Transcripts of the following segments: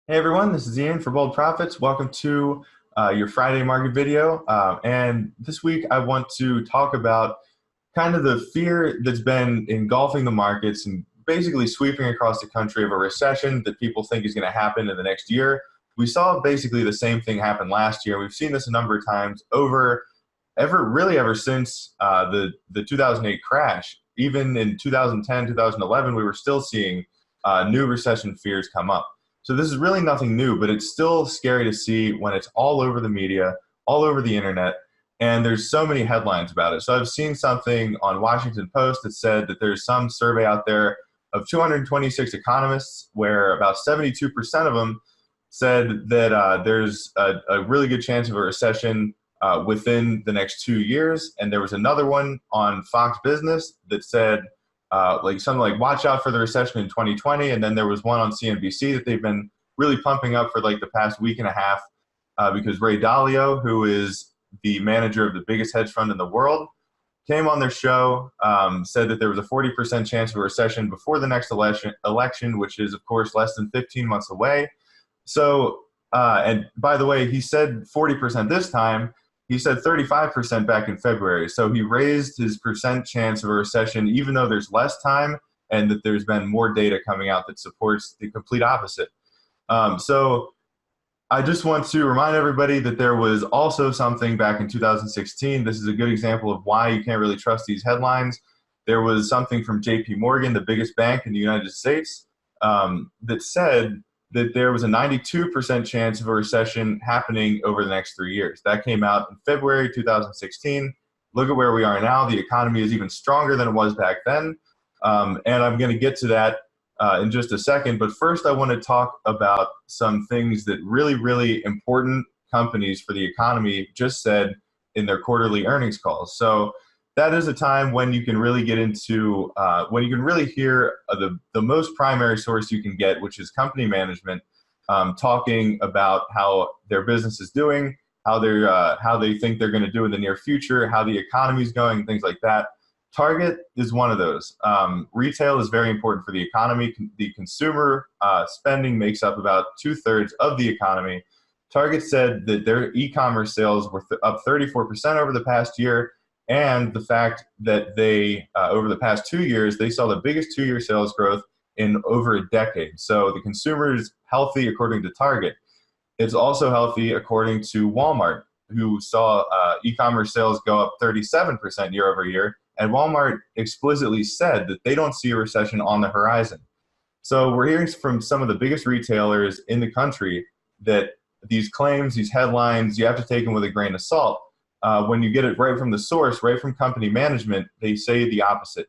Hey everyone, this is Ian for Bold Profits. Welcome to your Friday market video. And this week I want to talk about kind of the fear that's been engulfing the markets and basically sweeping across the country of a recession that people think is going to happen in the next year. We saw basically the same thing happen last year. We've seen this a number of times ever since the 2008 crash. Even in 2010, 2011, we were still seeing new recession fears come up. So this is really nothing new, but it's still scary to see when it's all over the media, all over the internet, and there's so many headlines about it. So I've seen something on Washington Post that said that there's some survey out there of 226 economists where about 72% of them said that there's a really good chance of a recession within the next 2 years. And there was another one on Fox Business that said like something like watch out for the recession in 2020. And then there was one on CNBC that they've been really pumping up for like the past week and a half because Ray Dalio, who is the manager of the biggest hedge fund in the world, came on their show, said that there was a 40% chance of a recession before the next election, which is, of course, less than 15 months away. So, and by the way, he said 40% this time. He said 35% back in February. So he raised his percent chance of a recession, even though there's less time and that there's been more data coming out that supports the complete opposite. So I just want to remind everybody that there was also something back in 2016. This is a good example of why you can't really trust these headlines. There was something from JP Morgan, the biggest bank in the United States, that said that there was a 92% chance of a recession happening over the next 3 years. That came out in February 2016. Look at where we are now. The economy is even stronger than it was back then. And I'm going to get to that in just a second. But first, I want to talk about some things that really important companies for the economy just said in their quarterly earnings calls. So that is a time when you can really get into, when you can really hear the most primary source you can get, which is company management, talking about how their business is doing, how they think they're going to do in the near future, how the economy is going, things like that. Target is one of those. Retail is very important for the economy. The consumer spending makes up about 2/3 of the economy. Target said that their e-commerce sales were up 34% over the past year, and the fact that they, over the past 2 years, they saw the biggest 2-year sales growth in over a decade. So the consumer is healthy according to Target. It's also healthy according to Walmart, who saw e-commerce sales go up 37% year over year. And Walmart explicitly said that they don't see a recession on the horizon. So we're hearing from some of the biggest retailers in the country that these claims, these headlines, you have to take them with a grain of salt. When you get it right from the source, right from company management, they say the opposite.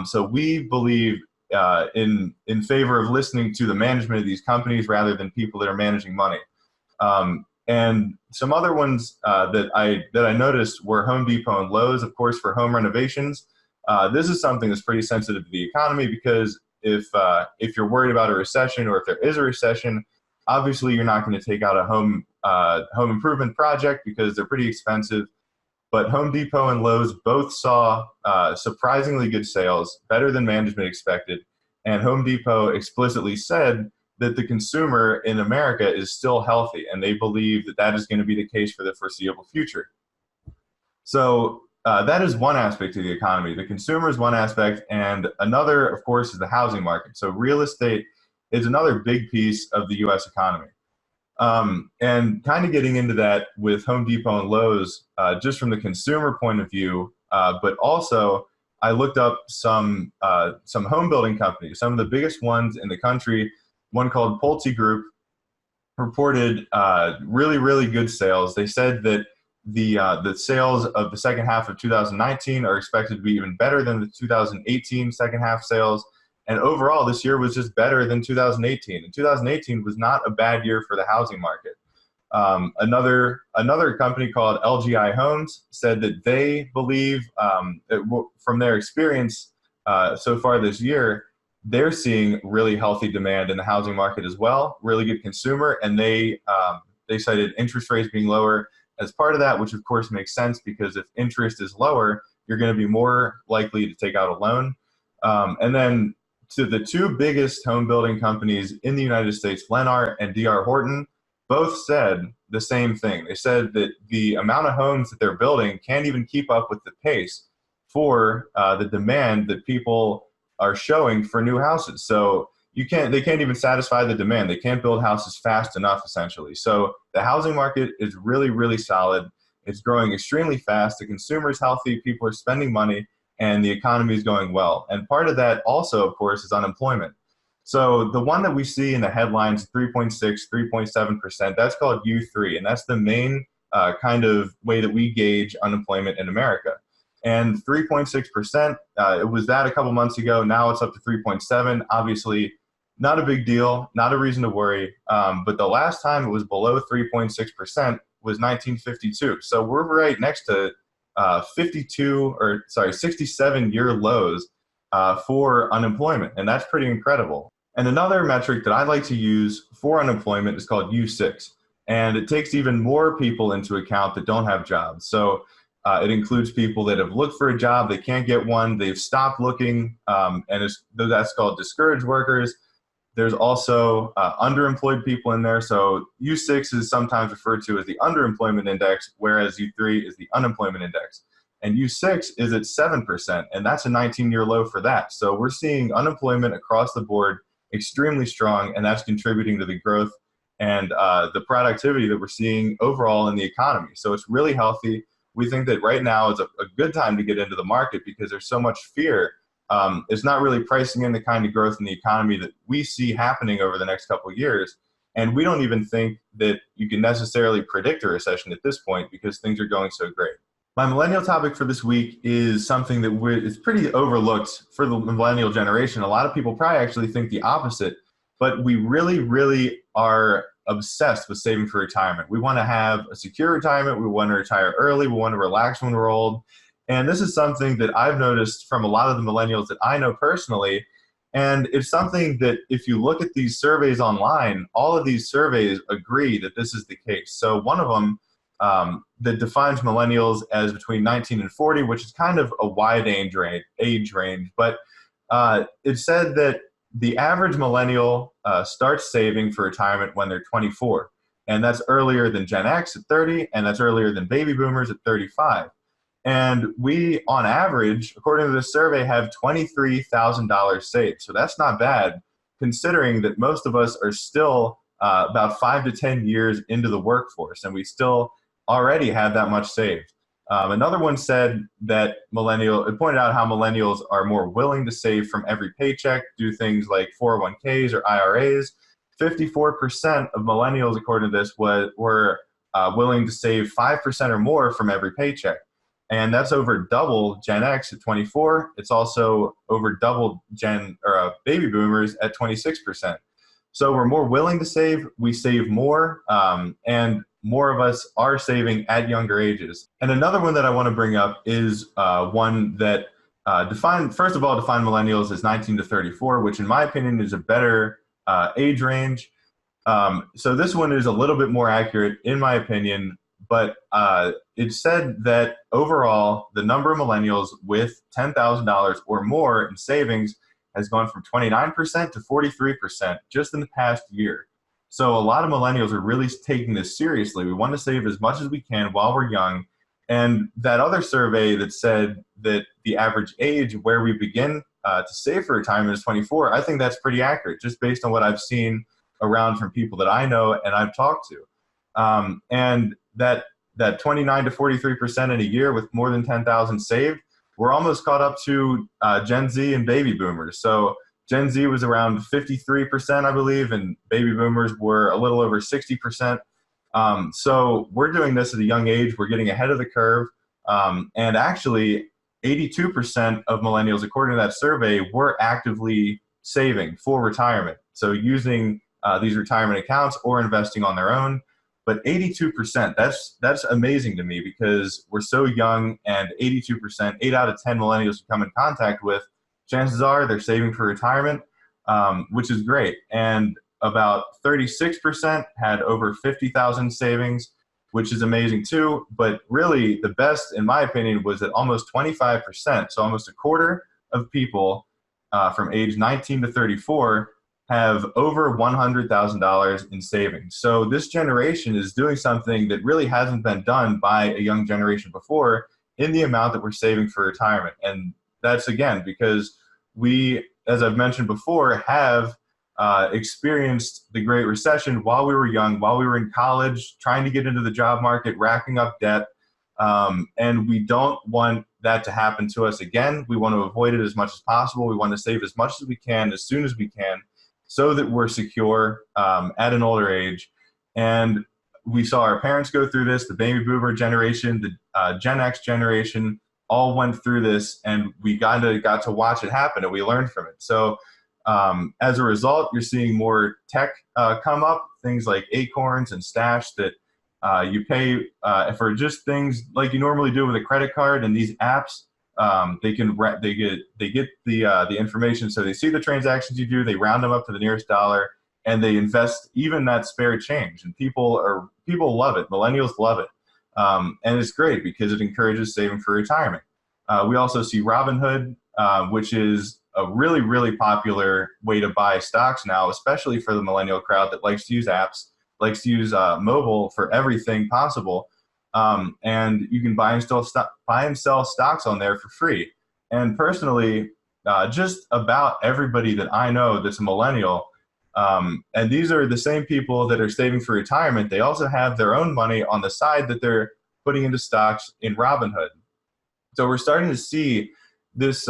So we believe in favor of listening to the management of these companies rather than people that are managing money. And some other ones that I noticed were Home Depot and Lowe's, of course, for home renovations. This is something that's pretty sensitive to the economy because if you're worried about a recession or if there is a recession, obviously you're not going to take out a home improvement project because they're pretty expensive. But Home Depot and Lowe's both saw surprisingly good sales, better than management expected. And Home Depot explicitly said that the consumer in America is still healthy, and they believe that that is going to be the case for the foreseeable future. So that is one aspect of the economy. The consumer is one aspect, and another, of course, is the housing market. So real estate is another big piece of the U.S. economy. And kind of getting into that with Home Depot and Lowe's, just from the consumer point of view, but also I looked up some home building companies, some of the biggest ones in the country. One called Pulte Group reported really good sales. They said that the sales of the second half of 2019 are expected to be even better than the 2018 second half sales. And overall, this year was just better than 2018. And 2018 was not a bad year for the housing market. Another company called LGI Homes said that they believe, from their experience so far this year, they're seeing really healthy demand in the housing market as well, really good consumer, and they cited interest rates being lower as part of that, which of course makes sense because if interest is lower, you're going to be more likely to take out a loan. And then to the two biggest home building companies in the United States, Lennar and Dyer both said the same thing. They said that the amount of homes that they're building can't even keep up with the pace for the demand that people are showing for new houses. So they can't even satisfy the demand. They can't build houses fast enough, essentially. So the housing market is really, really solid. It's growing extremely fast. The consumer is healthy. People are spending money, and the economy is going well. And part of that also, of course, is unemployment. So the one that we see in the headlines, 3.6, 3.7%, that's called U3, and that's the main kind of way that we gauge unemployment in America. And 3.6%, it was that a couple months ago. Now it's up to 3.7. Obviously, not a big deal, not a reason to worry. But the last time it was below 3.6% was 1952. So we're right next to 67-year lows for unemployment, and that's pretty incredible. And another metric that I like to use for unemployment is called U6, and it takes even more people into account that don't have jobs. So it includes people that have looked for a job, they can't get one, they've stopped looking, and that's called discouraged workers. There's also underemployed people in there. So U6 is sometimes referred to as the Underemployment Index, whereas U3 is the Unemployment Index. And U6 is at 7%, and that's a 19-year low for that. So we're seeing unemployment across the board extremely strong, and that's contributing to the growth and the productivity that we're seeing overall in the economy. So it's really healthy. We think that right now is a good time to get into the market because there's so much fear. It's not really pricing in the kind of growth in the economy that we see happening over the next couple of years. And we don't even think that you can necessarily predict a recession at this point because things are going so great. My millennial topic for this week is something that is pretty overlooked for the millennial generation. A lot of people probably actually think the opposite, but we really, really are obsessed with saving for retirement. We want to have a secure retirement. We want to retire early. We want to relax when we're old. And this is something that I've noticed from a lot of the millennials that I know personally. And it's something that if you look at these surveys online, all of these surveys agree that this is the case. So one of them that defines millennials as between 19 and 40, which is kind of a wide age range. But it said that the average millennial starts saving for retirement when they're 24. And that's earlier than Gen X at 30, and that's earlier than baby boomers at 35. And we, on average, according to this survey, have $23,000 saved. So that's not bad, considering that most of us are still about 5 to 10 years into the workforce, and we still already have that much saved. Another one said that it pointed out how millennials are more willing to save from every paycheck, do things like 401ks or IRAs. 54% of millennials, according to this, were willing to save 5% or more from every paycheck. And that's over double Gen X at 24. It's also over double baby boomers at 26%. So we're more willing to save, we save more, and more of us are saving at younger ages. And another one that I want to bring up is one that define millennials as 19 to 34, which in my opinion is a better age range. So this one is a little bit more accurate in my opinion, but it said that overall the number of millennials with $10,000 or more in savings has gone from 29% to 43% just in the past year. So a lot of millennials are really taking this seriously. We want to save as much as we can while we're young. And that other survey that said that the average age where we begin to save for retirement is 24, I think that's pretty accurate, just based on what I've seen around from people that I know and I've talked to. And that 29 to 43% in a year with more than 10,000 saved, we're almost caught up to Gen Z and baby boomers. So Gen Z was around 53%, I believe, and baby boomers were a little over 60%. So we're doing this at a young age. We're getting ahead of the curve. And actually, 82% of millennials, according to that survey, were actively saving for retirement. So using these retirement accounts or investing on their own. But 82%, that's amazing to me because we're so young, and 82%, 8 out of 10 millennials you come in contact with, chances are they're saving for retirement, which is great. And about 36% had over 50,000 savings, which is amazing too. But really the best, in my opinion, was that almost 25%, so almost a quarter of people from age 19 to 34 have over $100,000 in savings. So this generation is doing something that really hasn't been done by a young generation before in the amount that we're saving for retirement. And that's, again, because we, as I've mentioned before, have experienced the Great Recession while we were young, while we were in college, trying to get into the job market, racking up debt. And we don't want that to happen to us again. We want to avoid it as much as possible. We want to save as much as we can, as soon as we can, so that we're secure at an older age. And we saw our parents go through this, the baby boomer generation, the Gen X generation, all went through this, and we got to watch it happen, and we learned from it. So as a result, you're seeing more tech come up, things like Acorns and Stash that you pay for just things like you normally do with a credit card. And these apps, they get the information, so they see the transactions you do, they round them up to the nearest dollar, and they invest even that spare change. And people love it. Millennials love it, and it's great because it encourages saving for retirement. We also see Robinhood, which is a really, really popular way to buy stocks now, especially for the millennial crowd that likes to use apps, likes to use mobile for everything possible. And you can buy and sell stocks on there for free. And personally, just about everybody that I know that's a millennial, and these are the same people that are saving for retirement, they also have their own money on the side that they're putting into stocks in Robinhood. So we're starting to see this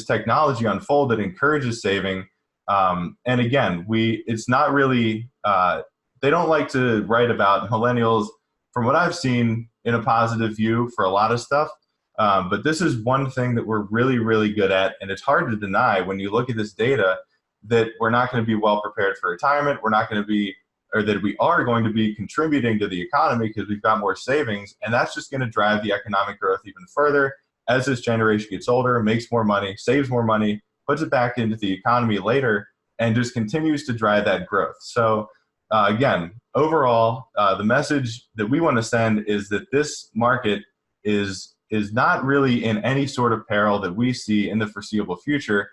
technology unfold that encourages saving. And again, it's not really, they don't like to write about millennials, from what I've seen, in a positive view for a lot of stuff. But this is one thing that we're really, really good at. And it's hard to deny when you look at this data that we're not going to be well prepared for retirement. We're not going to be, or that we are going to be contributing to the economy because we've got more savings. And that's just going to drive the economic growth even further as this generation gets older, makes more money, saves more money, puts it back into the economy later, and just continues to drive that growth. So again, overall, the message that we want to send is that this market is not really in any sort of peril that we see in the foreseeable future,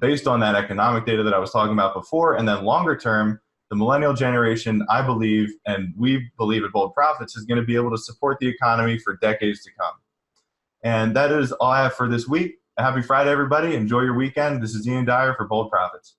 based on that economic data that I was talking about before. And then longer term, the millennial generation, I believe, and we believe at Bold Profits, is going to be able to support the economy for decades to come. And that is all I have for this week. Happy Friday, everybody. Enjoy your weekend. This is Dyer for Bold Profits.